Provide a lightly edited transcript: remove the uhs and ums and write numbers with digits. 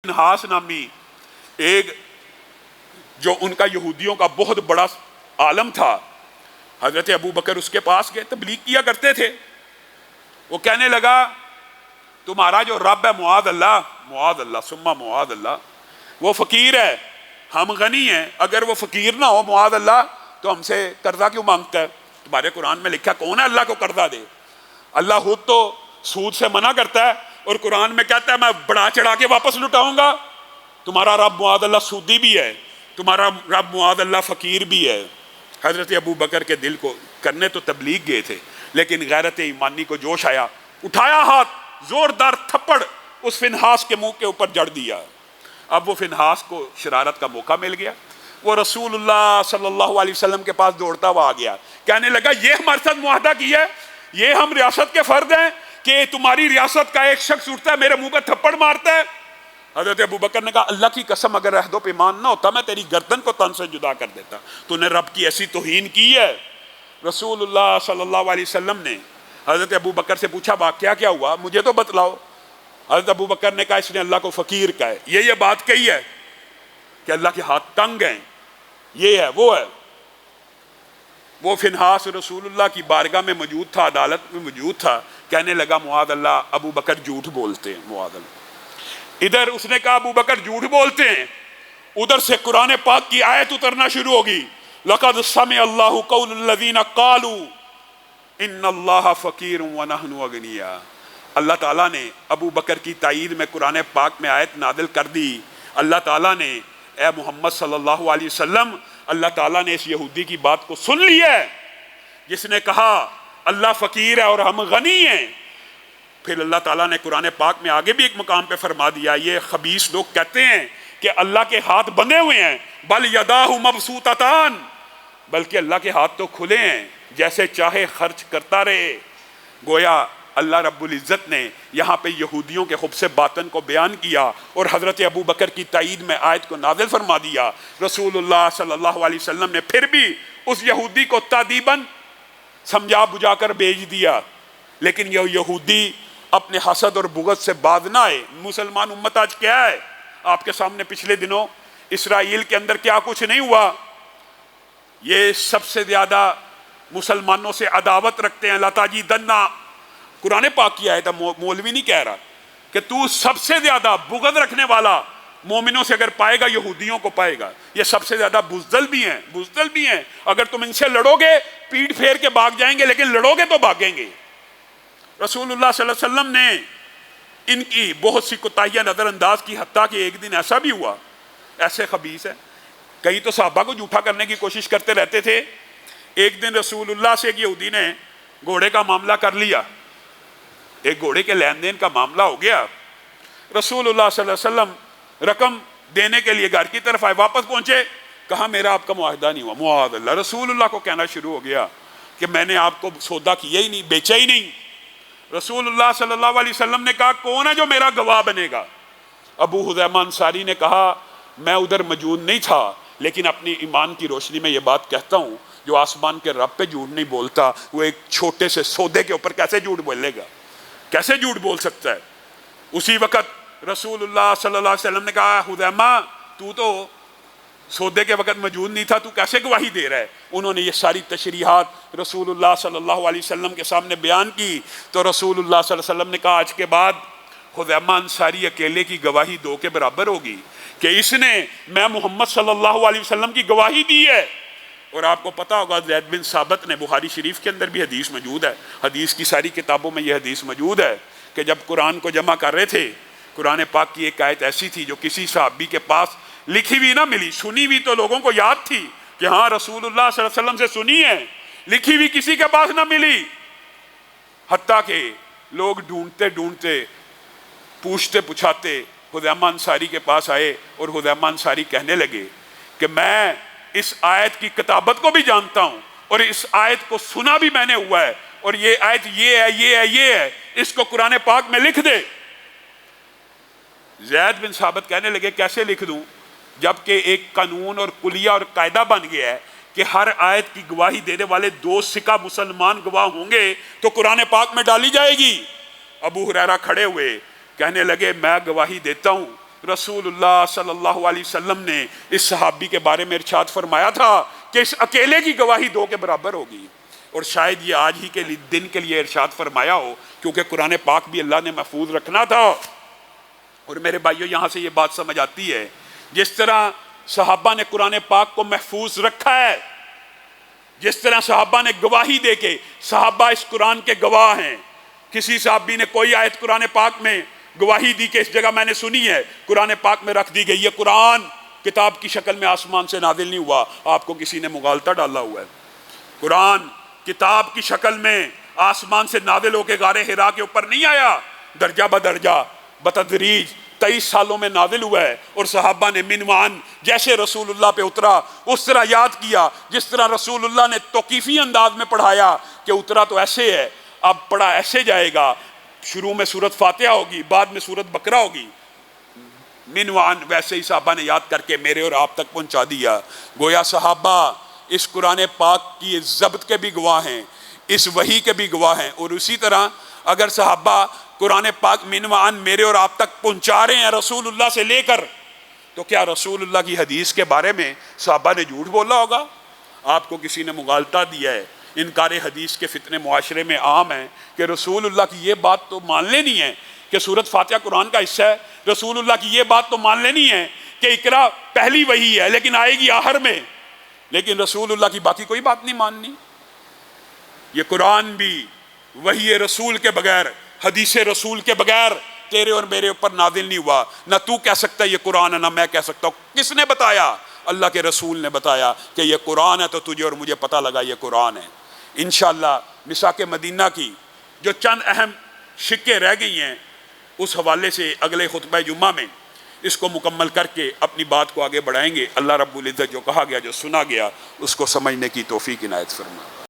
फिनहास नामी एक जो उनका यहूदियों का बहुत बड़ा आलम था, हजरत अबू बकर उसके पास गए, तबलीग किया करते थे। वो कहने लगा तुम्हारा जो रब है मुआद अल्लाह सुम्मा मुआद अल्लाह, वो फ़कीर है, हम गनी हैं। अगर वो फ़कीर ना हो मुआद अल्लाह तो हमसे कर्जा क्यों मांगता है? तुम्हारे कुरान में लिखा कौन है अल्लाह को कर्जा दे? अल्लाह खुद तो सूद से मना करता है और कुरान में कहता है मैं बढ़ा चढ़ा के वापस लुटाऊंगा। तुम्हारा रब मुआद अल्लाह सूदी भी है, तुम्हारा रब मुआद अल्लाह फ़कीर भी है। हज़रत अबू बकर के दिल को करने तो तबलीग गए थे, लेकिन गैरत ईमानी को जोश आया, उठाया हाथ, जोरदार थप्पड़ उस फिनहास के मुंह के ऊपर जड़ दिया। अब वो फिनहास को शरारत का मौका मिल गया, वो रसूलुल्लाह सल्लल्लाहु अलैहि वसल्लम के पास दौड़ता हुआ आ गया, कहने लगा ये हमारे साथ मुआहदा किया है, ये हम रियासत के फर्द हैं कि तुम्हारी रियासत का एक शख्स उठता है मेरे मुंह पे थप्पड़ मारता है। हजरत अबू बकर ने कहा अल्लाह की कसम अगर अहदो पैमान ना होता मैं तेरी गर्दन को तन से जुदा कर देता, तूने रब की ऐसी तौहीन की है। रसूलुल्लाह सल्लल्लाहु अलैहि वसल्लम ने हजरत अबू बकर से पूछा वाक़या क्या हुआ, मुझे तो बतलाओ। हजरत अबू बकर ने कहा इसने अल्लाह को फ़कीर कहा है, ये बात कही है कि अल्लाह के हाथ तंग हैं, ये है वो है। वो फिनहास रसूलुल्लाह की बारगाह में मौजूद था, अदालत में मौजूद था, कहने लगा मुआद अल्लाह अबू बकर झूठ बोलते हैं। मुआद अल्लाह इधर उसने कहा अबू बकर झूठ बोलते हैं, उधर से कुरान पाक की आयत उतरना शुरू होगी, लक़द समिअ अल्लाहु क़ौलल्लज़ीना क़ालू इन्नल्लाहा फ़क़ीरुन व नहनु अग़निया। अल्लाह ताला ने अबू बकर की तायीद में कुरान पाक में आयत नादिल कर दी। अल्लाह ताला ने ए मोहम्मद सल्लल्लाहु अलैहि वसल्लम, अल्लाह ताला ने इस यहूदी की बात को सुन ली है जिसने कहा अल्लाह फ़कीर है और हम गनी हैं। फिर अल्लाह ताला ने कुरान पाक में आगे भी एक मकाम पे फरमा दिया, ये खबीस लोग कहते हैं कि अल्लाह के हाथ बंधे हुए हैं, बल यदाहु मबसूततान, बल्कि अल्लाह के हाथ तो खुले हैं, जैसे चाहे खर्च करता रहे। गोया अल्लाह रब्बुल इज़्ज़त ने यहाँ पे यहूदियों के खुब्स बातन को बयान किया और हज़रत अबू बकर की तायीद में आयत को नाज़िल फरमा दिया। रसूलुल्लाह सल्लल्लाहु अलैहि वसल्लम ने फिर भी उस यहूदी को तादीबन समझा बुझा कर भेज दिया, लेकिन यह यहूदी अपने हसद और बुग़्ज़ से बाज ना आए। मुसलमान उम्मत आज क्या है आपके सामने, पिछले दिनों इसराइल के अंदर क्या कुछ नहीं हुआ। ये सबसे ज़्यादा मुसलमानों से अदावत रखते हैं, लताजी दन्ना, कुरान पाक की आयत है, मौलवी नहीं कह रहा कि तू सबसे ज्यादा बुग़्ज़ रखने वाला मोमिनों से अगर पाएगा यहूदियों को पाएगा। ये सबसे ज्यादा बुज़दिल भी हैं। अगर तुम इनसे लड़ोगे पीठ फेर के भाग जाएंगे, लेकिन लड़ोगे तो भागेंगे। रसूलुल्लाह सल्लल्लाहु अलैहि वसल्लम ने इनकी बहुत सी कोताहियां नज़रअंदाज की, हत्ता कि एक दिन ऐसा भी हुआ, ऐसे खबीस है, कई तो सहाबा को झूठा करने की कोशिश करते रहते थे। एक दिन रसूलुल्लाह से एक यहूदी ने घोड़े का मामला कर लिया, एक घोड़े के लेन देन का मामला हो गया। रसूलुल्लाह सल्लल्लाहु अलैहि वसल्लम रकम देने के लिए घर की तरफ आए, वापस पहुंचे, कहा मेरा आपका मुआहदा नहीं हुआ। मुआद अल्लाह, रसूलुल्लाह को कहना शुरू हो गया कि मैंने आपको सौदा किया ही नहीं, बेचा ही नहीं। रसूलुल्लाह सल्लल्लाहु अलैहि वसल्लम ने कहा कौन है जो मेरा गवाह बनेगा? अबू हुज़ैमा अंसारी ने कहा मैं उधर मौजूद नहीं था, लेकिन अपनी ईमान की रोशनी में ये बात कहता हूँ, जो आसमान के रब पे झूठ नहीं बोलता वो एक छोटे से सौदे के ऊपर कैसे झूठ बोलेगा, कैसे झूठ बोल सकता है? उसी वक्त रसूलुल्लाह सल्लल्लाहु अलैहि वसल्लम ने कहा हुज़ैमा तू तो सौदे के वक्त मौजूद नहीं था, तू कैसे गवाही दे रहा है? उन्होंने ये सारी तशरीहात रसूलुल्लाह सल्लल्लाहु अलैहि वसल्लम के सामने बयान की, तो रसूलुल्लाह सल्लल्लाहु अलैहि वसल्लम ने कहा आज के बाद हुज़ैमा अंसारी अकेले की गवाही दो के बराबर होगी कि इसने मैं मोहम्मद सल्लल्लाहु अलैहि वसल्लम की गवाही दी है। और आपको पता होगा ज़ैद बिन साबित ने, बुखारी शरीफ के अंदर भी हदीस मौजूद है, हदीस की सारी किताबों में यह हदीस मौजूद है कि जब कुरान को जमा कर रहे थे, कुरान पाक की एक आयत ऐसी थी जो किसी सहाबी के पास लिखी हुई ना मिली, सुनी हुई तो लोगों को याद थी कि हाँ रसूलुल्लाह सल्लल्लाहु अलैहि वसल्लम से सुनी है, लिखी हुई किसी के पास ना मिली। हत्ता के लोग ढूंढते ढूंढते पूछते पुछाते हुज़ैमा अंसारी के पास आए और हुज़ैमा अंसारी कहने लगे कि मैं इस आयत की किताबत को भी जानता हूँ और इस आयत को सुना भी मैंने हुआ है, और ये आयत ये है, इसको कुरान पाक में लिख दे। ज़ैद बिन साबित कहने लगे कैसे लिख दूं, जबकि एक कानून और कुलिया और कायदा बन गया है कि हर आयत की गवाही देने वाले 2 सिका मुसलमान गवाह होंगे तो कुरान पाक में डाली जाएगी। अबू हुरैरा खड़े हुए कहने लगे मैं गवाही देता हूँ رسول اللہ صلی اللہ علیہ وسلم نے اس صحابی کے بارے میں ارشاد فرمایا تھا کہ اس اکیلے کی گواہی 2 کے برابر ہوگی، اور شاید یہ آج ہی کے دن کے لیے ارشاد فرمایا ہو، کیونکہ قرآن پاک بھی اللہ نے محفوظ رکھنا تھا۔ اور میرے بھائیو، یہاں سے یہ بات سمجھ آتی ہے، جس طرح صحابہ نے قرآن پاک کو محفوظ رکھا ہے، جس طرح صحابہ نے گواہی دے کے صحابہ اس قرآن کے گواہ ہیں۔ کسی صحابی نے کوئی آیت قرآن پاک میں گواہی دی کہ اس جگہ میں نے سنی ہے، قرآن پاک میں رکھ دی گئی، یہ قرآن کتاب کی شکل میں آسمان سے نازل نہیں ہوا، آپ کو کسی نے مغالطہ ڈالا ہوا ہے۔ قرآن کتاب کی شکل میں آسمان سے نازل ہو کے غار حرا کے اوپر نہیں آیا، درجہ بدرجہ بتدریج 23 سالوں میں نازل ہوا ہے، اور صحابہ نے منوان جیسے رسول اللہ پہ اترا اس طرح یاد کیا، جس طرح رسول اللہ نے توقیفی انداز میں پڑھایا کہ اترا تو ایسے ہے، اب پڑھا ایسے جائے گا، شروع میں سورت فاتحہ ہوگی، بعد میں سورت بقرہ ہوگی، منوان ویسے ہی صحابہ نے یاد کر کے میرے اور آپ تک پہنچا دیا۔ گویا صحابہ اس قرآن پاک کی ضبط کے بھی گواہ ہیں، اس وحی کے بھی گواہ ہیں، اور اسی طرح اگر صحابہ قرآن پاک منوان میرے اور آپ تک پہنچا رہے ہیں رسول اللہ سے لے کر، تو کیا رسول اللہ کی حدیث کے بارے میں صحابہ نے جھوٹ بولا ہوگا؟ آپ کو کسی نے مغالطہ دیا ہے، انکار حدیث کے فتنے معاشرے میں عام ہیں کہ رسول اللہ کی یہ بات تو مان لینی ہے کہ سورت فاتحہ قرآن کا حصہ ہے، رسول اللہ کی یہ بات تو مان لینی ہے کہ اقرا پہلی وحی ہے لیکن آئے گی آخر میں، لیکن رسول اللہ کی باقی کوئی بات نہیں ماننی۔ یہ قرآن بھی وحی رسول کے بغیر، حدیث رسول کے بغیر تیرے اور میرے اوپر نازل نہیں ہوا۔ نہ تو کہہ سکتا یہ قرآن ہے، نہ میں کہہ سکتا ہوں۔ کس نے بتایا؟ اللہ کے رسول نے بتایا کہ یہ قرآن ہے، تو تجھے اور مجھے پتہ لگا یہ قرآن ہے۔ انشاءاللہ مساک مدینہ کی جو چند اہم شقیں رہ گئی ہیں، اس حوالے سے اگلے خطبہ جمعہ میں اس کو مکمل کر کے اپنی بات کو آگے بڑھائیں گے۔ اللہ رب العزت جو کہا گیا، جو سنا گیا، اس کو سمجھنے کی توفیق عنایت فرمائے۔